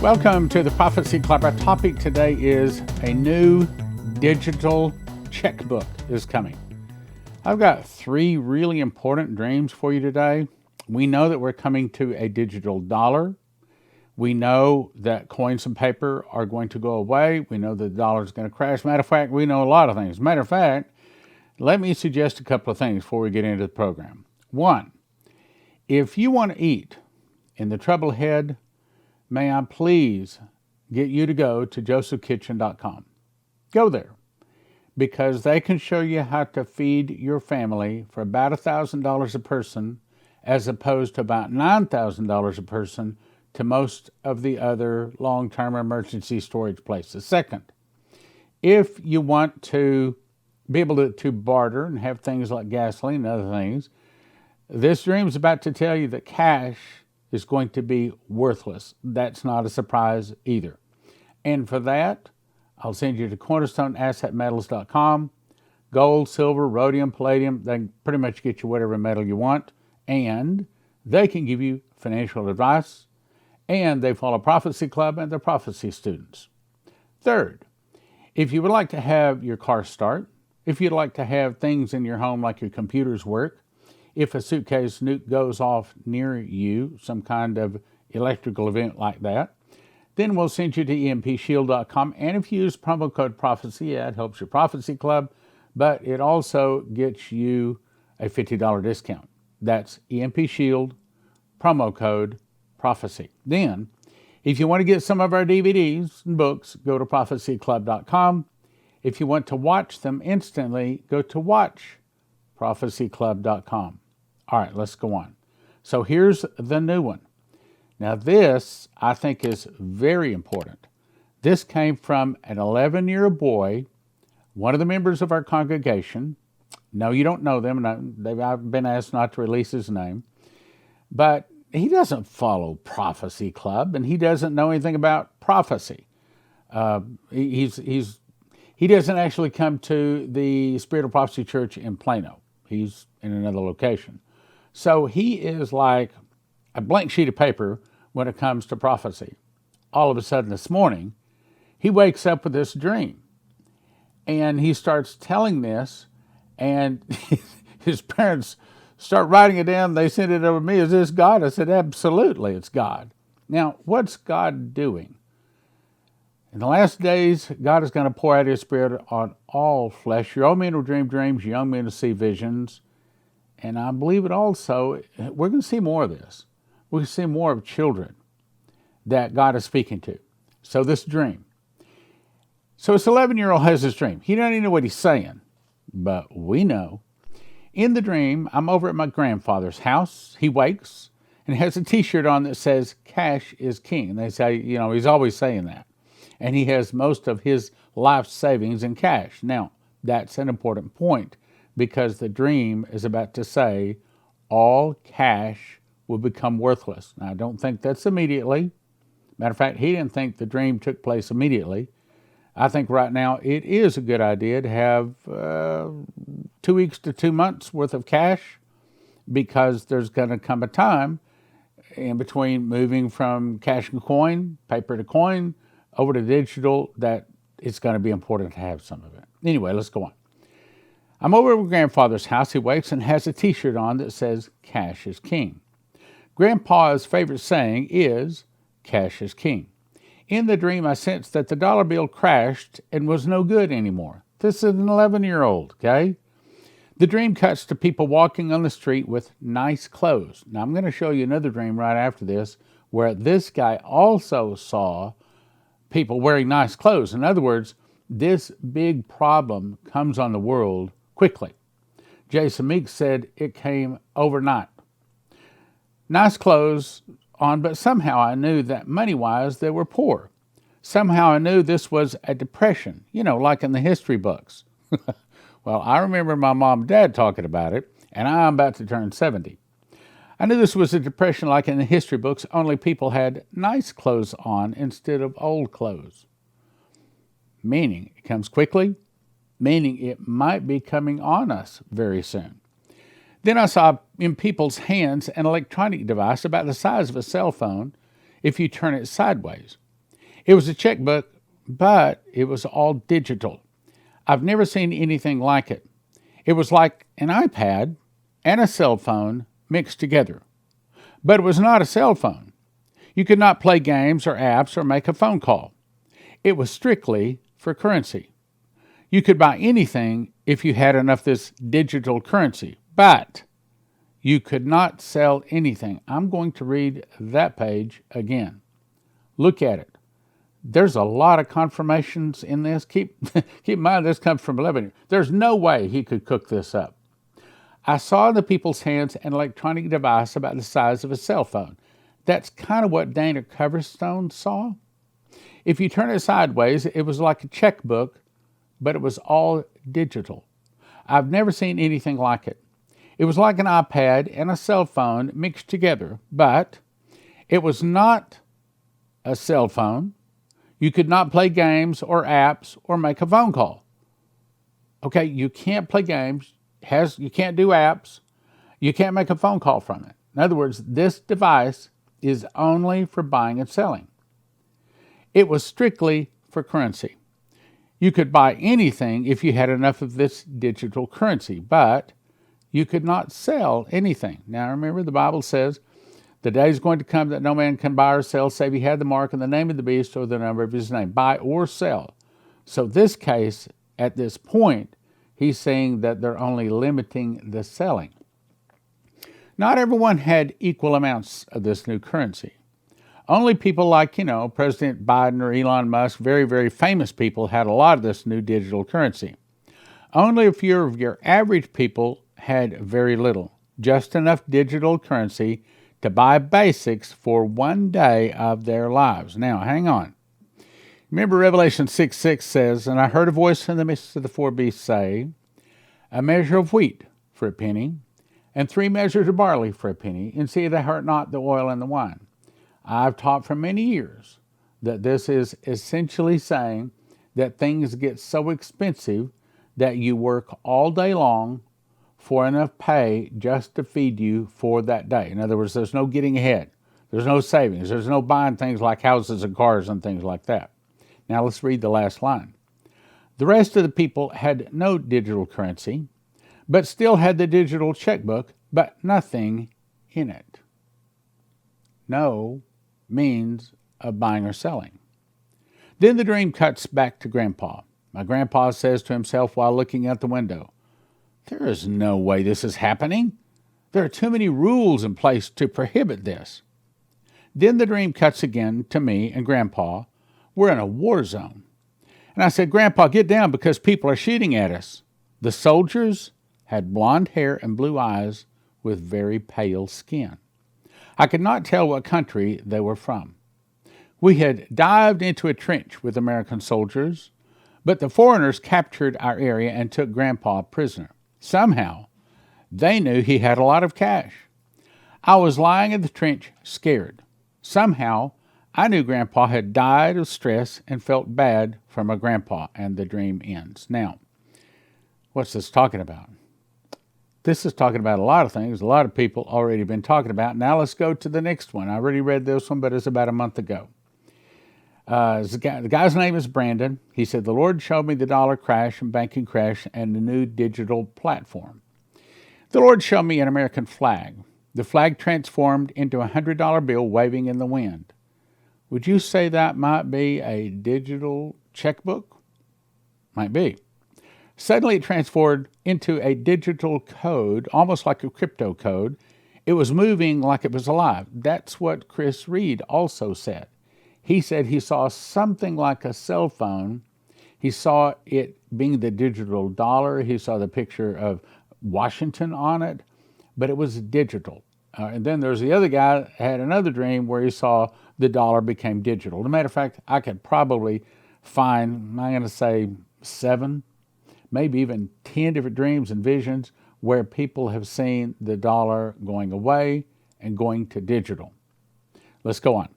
Welcome to the Prophecy Club. Our topic today is a new digital checkbook is coming. I've got 3 really important dreams for you today. We know that we're coming to a digital dollar. We know that coins and paper are going to go away. We know that the dollar is going to crash. Matter of fact, we know a lot of things. Matter of fact, let me suggest a couple of things before we get into the program. 1, if you want to eat in the trouble ahead, may I please get you to go to josephkitchen.com. Go there because they can show you how to feed your family for about $1,000 a person as opposed to about $9,000 a person to most of the other long-term emergency storage places. Second, if you want to be able to barter and have things like gasoline and other things, this dream is about to tell you that cash is going to be worthless. That's not a surprise either. And for that, I'll send you to cornerstoneassetmetals.com. Gold, silver, rhodium, palladium, they can pretty much get you whatever metal you want. And they can give you financial advice. And they follow Prophecy Club and they're prophecy students. Third, if you would like to have your car start, if you'd like to have things in your home like your computers work, if a suitcase nuke goes off near you, some kind of electrical event like that, then we'll send you to empshield.com. And if you use promo code PROPHECY, it helps your Prophecy Club, but it also gets you a $50 discount. That's EMP Shield, promo code PROPHECY. Then, if you want to get some of our DVDs and books, go to prophecyclub.com. If you want to watch them instantly, go to watchprophecyclub.com. All right, let's go on. So here's the new one. Now this, I think, is very important. This came from an 11-year-old boy, one of the members of our congregation. No, you don't know them, and I've been asked not to release his name. But he doesn't follow Prophecy Club, and he doesn't know anything about prophecy. He doesn't actually come to the Spirit of Prophecy Church in Plano. He's in another location. So he is like a blank sheet of paper when it comes to prophecy. All of a sudden this morning, he wakes up with this dream. And he starts telling this, and his parents start writing it down. They send it over to me. Is this God? I said, absolutely, it's God. Now, what's God doing? In the last days, God is going to pour out His Spirit on all flesh. Your old men will dream dreams, young men will see visions. And I believe it also, we're going to see more of this. We're going to see more of children that God is speaking to. So this dream. So this 11-year-old has this dream. He doesn't even know what he's saying, but we know. In the dream, I'm over at my grandfather's house. He wakes and has a t-shirt on that says, cash is king. And they say, he's always saying that. And he has most of his life savings in cash. Now, that's an important point because the dream is about to say all cash will become worthless. Now, I don't think that's immediately. Matter of fact, he didn't think the dream took place immediately. I think right now it is a good idea to have 2 weeks to 2 months worth of cash because there's going to come a time in between moving from cash and coin, paper to coin, over to digital, that it's going to be important to have some of it. Anyway, let's go on. I'm over at grandfather's house. He wakes and has a t-shirt on that says, cash is king. Grandpa's favorite saying is, cash is king. In the dream, I sensed that the dollar bill crashed and was no good anymore. This is an 11-year-old, okay? The dream cuts to people walking on the street with nice clothes. Now, I'm going to show you another dream right after this where this guy also saw people wearing nice clothes. In other words, this big problem comes on the world quickly. Jason Meeks said it came overnight. Nice clothes on, but somehow I knew that money-wise they were poor. Somehow I knew this was a depression, like in the history books. Well, I remember my mom and dad talking about it, and I'm about to turn 70. I knew this was a depression like in the history books, only people had nice clothes on instead of old clothes. Meaning it comes quickly, meaning it might be coming on us very soon. Then I saw in people's hands an electronic device about the size of a cell phone if you turn it sideways. It was a checkbook, but it was all digital. I've never seen anything like it. It was like an iPad and a cell phone mixed together. But it was not a cell phone. You could not play games or apps or make a phone call. It was strictly for currency. You could buy anything if you had enough of this digital currency, but you could not sell anything. I'm going to read that page again. Look at it. There's a lot of confirmations in this. Keep in mind this comes from 11. There's no way he could cook this up. I saw in the people's hands an electronic device about the size of a cell phone. That's kind of what Dana Cornerstone saw. If you turn it sideways, it was like a checkbook, but it was all digital. I've never seen anything like it. It was like an iPad and a cell phone mixed together, but it was not a cell phone. You could not play games or apps or make a phone call. Okay, you can't play games, you can't do apps, you can't make a phone call from it. In other words, this device is only for buying and selling. It was strictly for currency. You could buy anything if you had enough of this digital currency, but you could not sell anything. Now remember, the Bible says, the day is going to come that no man can buy or sell save he had the mark and the name of the beast or the number of his name. Buy or sell. So this case, at this point, he's saying that they're only limiting the selling. Not everyone had equal amounts of this new currency. Only people like, President Biden or Elon Musk, very, very famous people, had a lot of this new digital currency. Only a few of your average people had very little, just enough digital currency to buy basics for one day of their lives. Now, hang on. Remember Revelation 6:6 says, "And I heard a voice in the midst of the four beasts say, a measure of wheat for a penny, and 3 measures of barley for a penny, and see thou hurt not the oil and the wine." I've taught for many years that this is essentially saying that things get so expensive that you work all day long for enough pay just to feed you for that day. In other words, there's no getting ahead. There's no savings. There's no buying things like houses and cars and things like that. Now let's read the last line. The rest of the people had no digital currency, but still had the digital checkbook, but nothing in it. No means of buying or selling. Then the dream cuts back to Grandpa. My grandpa says to himself while looking out the window, "There is no way this is happening. There are too many rules in place to prohibit this." Then the dream cuts again to me and Grandpa. We're in a war zone. And I said, "Grandpa, get down because people are shooting at us." The soldiers had blonde hair and blue eyes with very pale skin. I could not tell what country they were from. We had dived into a trench with American soldiers, but the foreigners captured our area and took Grandpa prisoner. Somehow, they knew he had a lot of cash. I was lying in the trench, scared. Somehow, I knew Grandpa had died of stress and felt bad for my grandpa, and the dream ends. Now, what's this talking about? This is talking about a lot of things a lot of people already been talking about. Now let's go to the next one. I already read this one, but it's about a month ago. The guy's name is Brandon. He said, "The Lord showed me the dollar crash and banking crash and the new digital platform. The Lord showed me an American flag. The flag transformed into a $100 bill waving in the wind. Would you say that might be a digital checkbook?" Might be. Suddenly it transformed into a digital code, almost like a crypto code. It was moving like it was alive. That's what Chris Reed also said. He said he saw something like a cell phone. He saw it being the digital dollar. He saw the picture of Washington on it, but it was digital. And then there's the other guy that had another dream where he saw the dollar became digital. As a matter of fact, I could probably find, I'm going to say 7, maybe even 10 different dreams and visions where people have seen the dollar going away and going to digital. Let's go on.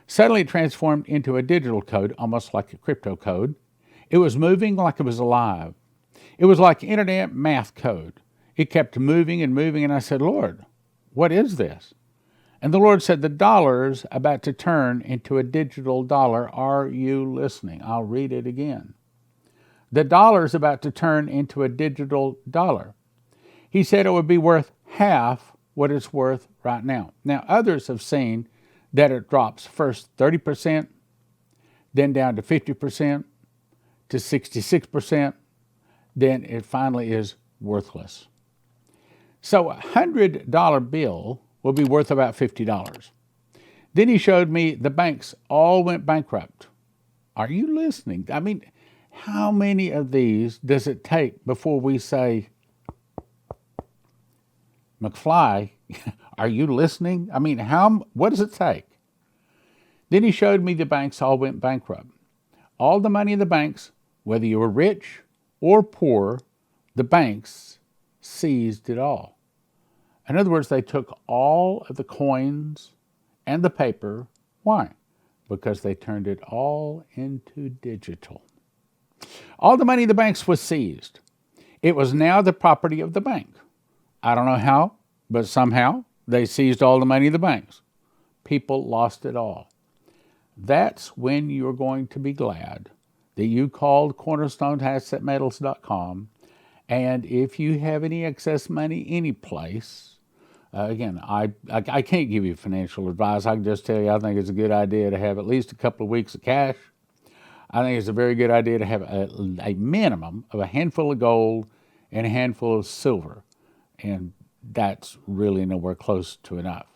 Suddenly it transformed into a digital code, almost like a crypto code. It was moving like it was alive. It was like internet math code. It kept moving and moving, and I said, "Lord, what is this?" And the Lord said, the dollar's about to turn into a digital dollar. Are you listening? I'll read it again. The dollar's about to turn into a digital dollar. He said it would be worth half what it's worth right now. Now, others have seen that it drops first 30%, then down to 50%, to 66%, then it finally is worthless. So a $100 bill will be worth about $50. Then he showed me the banks all went bankrupt. Are you listening? I mean, how many of these does it take before we say, McFly, are you listening? I mean, what does it take? Then he showed me the banks all went bankrupt. All the money in the banks, whether you were rich or poor, the banks seized it all. In other words, they took all of the coins and the paper. Why? Because they turned it all into digital. All the money in the banks was seized. It was now the property of the bank. I don't know how, but somehow they seized all the money in the banks. People lost it all. That's when you're going to be glad that you called Cornerstone to assetmetals.com. And if you have any excess money any place, again, I can't give you financial advice. I can just tell you I think it's a good idea to have at least a couple of weeks of cash. I think it's a very good idea to have a minimum of a handful of gold and a handful of silver. And that's really nowhere close to enough.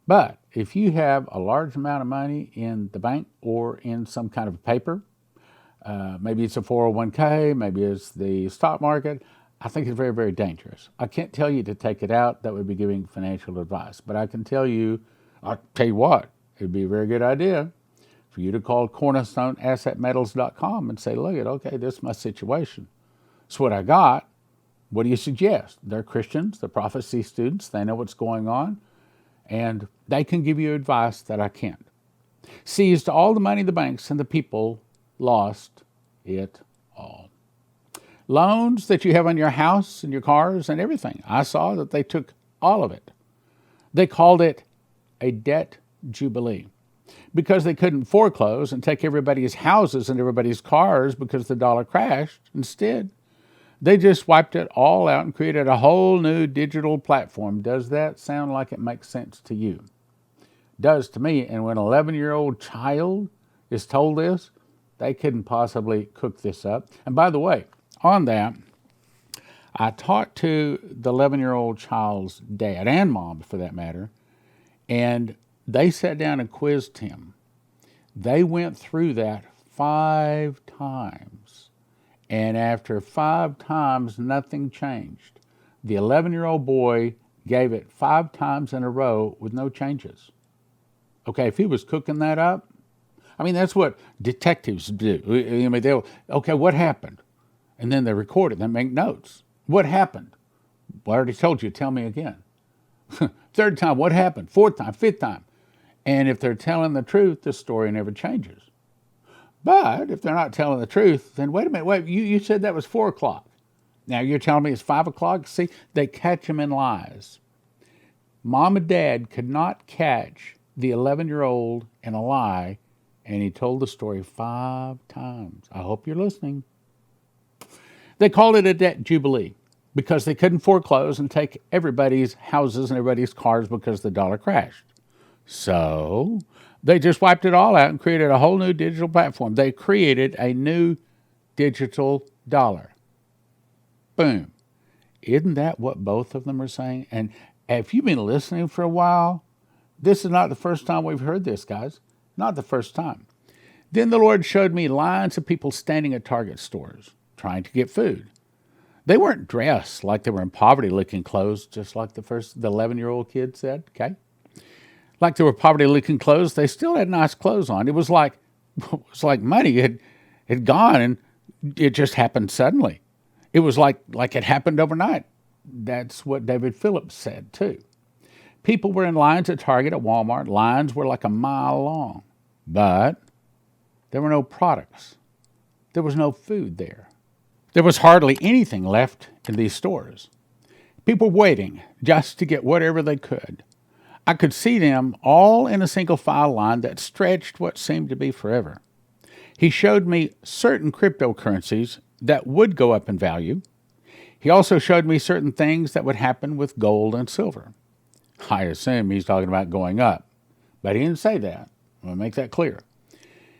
But if you have a large amount of money in the bank or in some kind of paper, maybe it's a 401k, maybe it's the stock market, I think it's very, very dangerous. I can't tell you to take it out. That would be giving financial advice. But I can tell you, I'll tell you what, it would be a very good idea for you to call cornerstoneassetmetals.com and say, look, okay, this is my situation. It's what I got. What do you suggest? They're Christians, they're prophecy students, they know what's going on, and they can give you advice that I can't. Seized all the money in the banks, and the people lost it all. Loans that you have on your house and your cars and everything, I saw that they took all of it. They called it a debt jubilee because they couldn't foreclose and take everybody's houses and everybody's cars because the dollar crashed. Instead, they just wiped it all out and created a whole new digital platform. Does that sound like it makes sense to you? Does to me. And when an 11-year-old child is told this, they couldn't possibly cook this up. And by the way, on that, I talked to the 11-year-old child's dad and mom, for that matter, and they sat down and quizzed him. They went through that 5 times. And after 5 times, nothing changed. The 11-year-old boy gave it 5 times in a row with no changes. Okay, if he was cooking that up, I mean, that's what detectives do. I mean, they'll, okay, what happened? And then they record it, they make notes. What happened? Well, I already told you, tell me again. 3rd time, what happened? 4th time, 5th time. And if they're telling the truth, the story never changes. But if they're not telling the truth, then wait a minute, you said that was 4 o'clock. Now you're telling me it's 5 o'clock? See, they catch them in lies. Mom and Dad could not catch the 11-year-old in a lie, and he told the story 5 times. I hope you're listening. They called it a debt jubilee because they couldn't foreclose and take everybody's houses and everybody's cars because the dollar crashed. So they just wiped it all out and created a whole new digital platform. They created a new digital dollar. Boom. Isn't that what both of them are saying? And if you've been listening for a while, this is not the first time we've heard this, guys. Not the first time. Then the Lord showed me lines of people standing at Target stores trying to get food. They weren't dressed like they were in poverty-looking clothes, just like the 11-year-old kid said, okay? Like they were poverty-looking clothes, they still had nice clothes on. It was like money had gone and it just happened suddenly. It was like it happened overnight. That's what David Phillips said too. People were in lines at Target, at Walmart. Lines were like a mile long, but there were no products. There was no food there. There was hardly anything left in these stores. People waiting just to get whatever they could. I could see them all in a single file line that stretched what seemed to be forever. He showed me certain cryptocurrencies that would go up in value. He also showed me certain things that would happen with gold and silver. I assume he's talking about going up, but he didn't say that. I'm going to make that clear.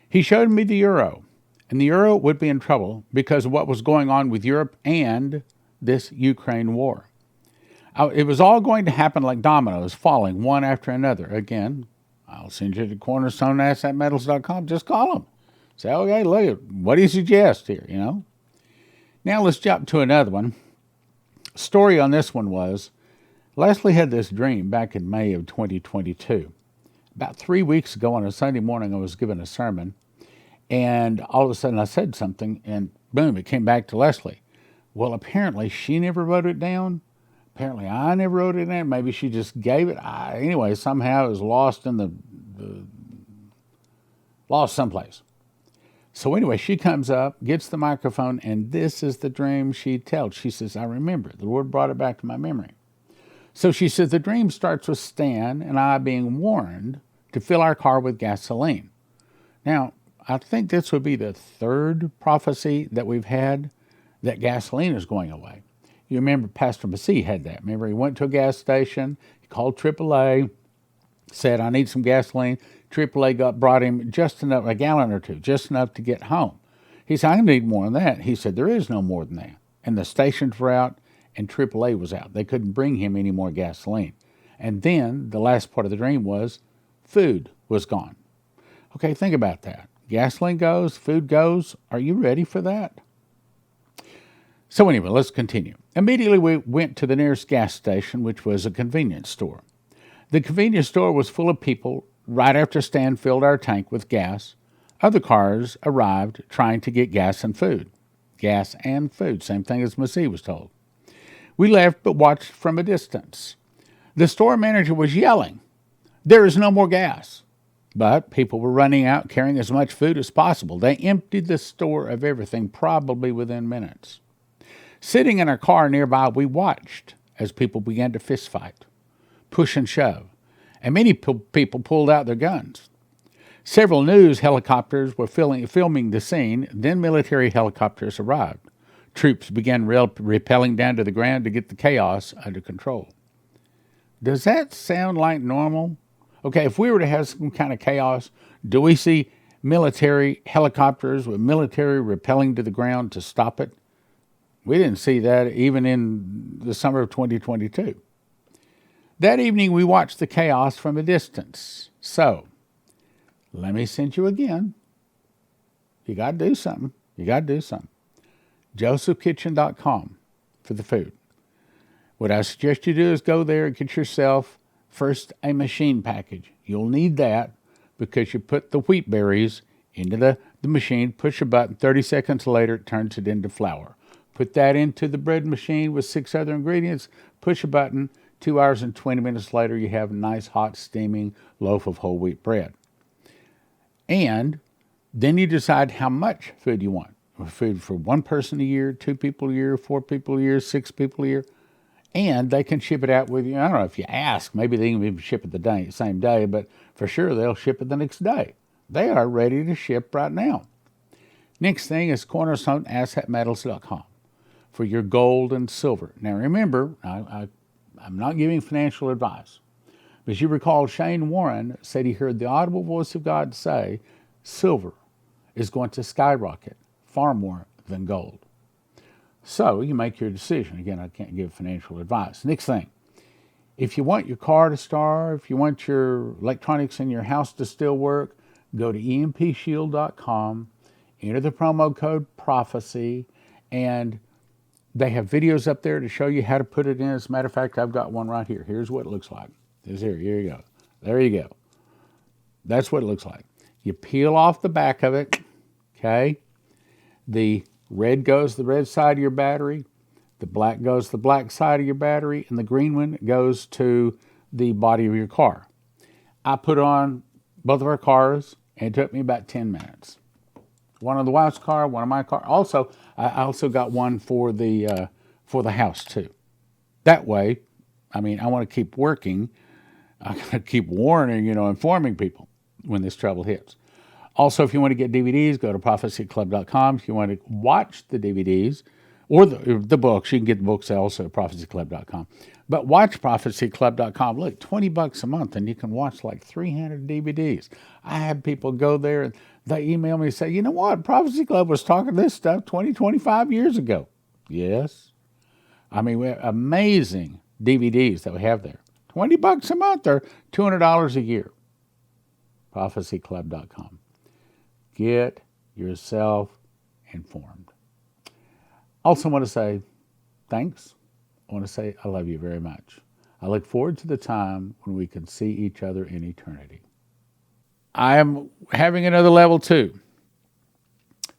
He showed me the euro, and the euro would be in trouble because of what was going on with Europe and this Ukraine war. It was all going to happen like dominoes, falling one after another. Again, I'll send you to Cornerstone, askstan. Just call them. Say, okay, look, what do you suggest here, Now let's jump to another one. Story on this one was, Leslie had this dream back in May of 2022. About 3 weeks ago on a Sunday morning, I was giving a sermon, and all of a sudden I said something, and boom, it came back to Leslie. Well, apparently she never wrote it down. Apparently I never wrote it down. Maybe she just gave it. Anyway, somehow it was lost in lost someplace. So anyway, she comes up, gets the microphone, and this is the dream she tells. She says, I remember it. The Lord brought it back to my memory. So she says, the dream starts with Stan and I being warned to fill our car with gasoline. Now, I think this would be the third prophecy that we've had that gasoline is going away. You remember Pastor Massey had that. Remember, he went to a gas station, he called AAA, said, I need some gasoline. AAA brought him just enough, a gallon or two, just enough to get home. He said, I need more than that. He said, there is no more than that. And the stations were out and AAA was out. They couldn't bring him any more gasoline. And then the last part of the dream was food was gone. Okay, think about that. Gasoline goes, food goes. Are you ready for that? So anyway, let's continue. Immediately we went to the nearest gas station, which was a convenience store. The convenience store was full of people. Right after Stan filled our tank with gas, other cars arrived trying to get gas and food. Gas and food, same thing as Massey was told. We left but watched from a distance. The store manager was yelling, there is no more gas. But people were running out carrying as much food as possible. They emptied the store of everything probably within minutes. Sitting in our car nearby, we watched as people began to fist fight, push and shove, and many people pulled out their guns. Several news helicopters were filming the scene. Then military helicopters arrived. Troops began rappelling down to the ground to get the chaos under control. Does that sound like normal? Okay, if we were to have some kind of chaos, do we see military helicopters with military rappelling to the ground to stop it? We didn't see that even in the summer of 2022. That evening, we watched the chaos from a distance. So, let me send you again. You got to do something. josephkitchen.com for the food. What I suggest you do is go there and get yourself first a machine package. You'll need that because you put the wheat berries into the machine, push a button, 30 seconds later it turns it into flour. Put that into the bread machine with 6 other ingredients, push a button, 2 hours and 20 minutes later you have a nice hot steaming loaf of whole wheat bread. And then you decide how much food you want. Food for 1 person a year, 2 people a year, 4 people a year, 6 people a year. And they can ship it out with you. I don't know if you ask, maybe they can even ship it the same day, but for sure they'll ship it the next day. They are ready to ship right now. Next thing is Cornerstone, askstan for your gold and silver. Now remember, I'm not giving financial advice. But you recall Shane Warren said he heard the audible voice of God say, silver is going to skyrocket far more than gold. So you make your decision. Again, I can't give financial advice. Next thing, if you want your car to start, if you want your electronics in your house to still work, go to empshield.com, enter the promo code PROPHECY, and they have videos up there to show you how to put it in. As a matter of fact, I've got one right here. Here's what it looks like. Here you go. There you go. That's what it looks like. You peel off the back of it, okay? The red goes the red side of your battery, the black goes the black side of your battery, and the green one goes to the body of your car. I put on both of our cars, and it took me about 10 minutes. One on the wife's car, one on my car. Also, I also got one for the house too. That way, I want to keep working. I'm going to keep warning, informing people when this trouble hits. Also, if you want to get DVDs, go to prophecyclub.com. If you want to watch the DVDs or the books, you can get the books also at prophecyclub.com. But watch prophecyclub.com. Look, $20 a month, and you can watch like 300 DVDs. I have people go there, and they email me and say, you know what? Prophecy Club was talking this stuff 20, 25 years ago. Yes. I mean, we have amazing DVDs that we have there. $20 a month or $200 a year. prophecyclub.com. Get yourself informed. Also want to say thanks. I want to say I love you very much. I look forward to the time when we can see each other in eternity. I am having another Level 2.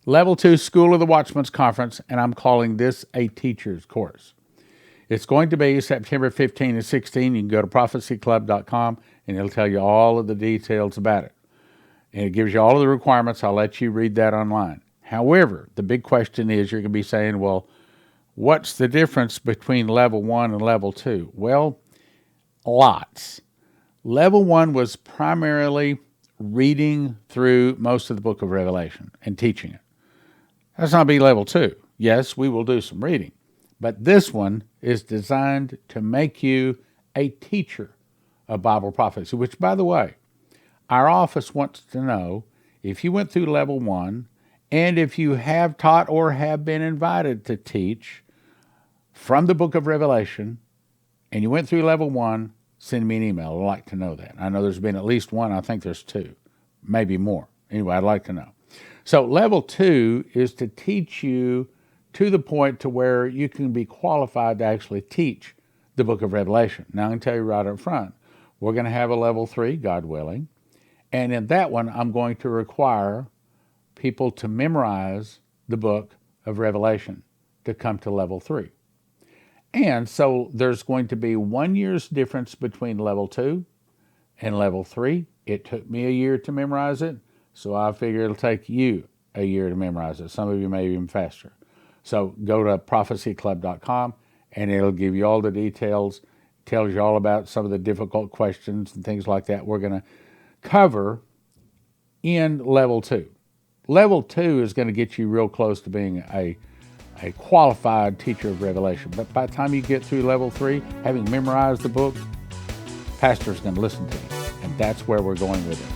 Level 2 School of the Watchmen's Conference, and I'm calling this a teacher's course. It's going to be September 15 and 16. You can go to prophecyclub.com, and it'll tell you all of the details about it. And it gives you all of the requirements. I'll let you read that online. However, the big question is, you're going to be saying, well, what's the difference between Level 1 and Level 2? Well, lots. Level 1 was primarily reading through most of the book of Revelation and teaching it. That's not be Level 2. Yes, we will do some reading. But this one is designed to make you a teacher of Bible prophecy, which, by the way, our office wants to know if you went through Level 1 and if you have taught or have been invited to teach from the book of Revelation and you went through Level 1, send me an email. I'd like to know that. I know there's been at least one. I think there's two, maybe more. Anyway, I'd like to know. So Level 2 is to teach you to the point to where you can be qualified to actually teach the book of Revelation. Now, I can tell you right up front, we're going to have a Level 3, God willing. And in that one, I'm going to require people to memorize the book of Revelation to come to Level 3. And so there's going to be 1 year's difference between Level 2 and Level 3. It took me a year to memorize it, so I figure it'll take you a year to memorize it. Some of you may even faster. So go to prophecyclub.com, and it'll give you all the details, tells you all about some of the difficult questions and things like that we're going to cover in Level 2. Level 2 is going to get you real close to being a qualified teacher of Revelation. But by the time you get through Level 3, having memorized the book, pastor's going to listen to you. And that's where we're going with it.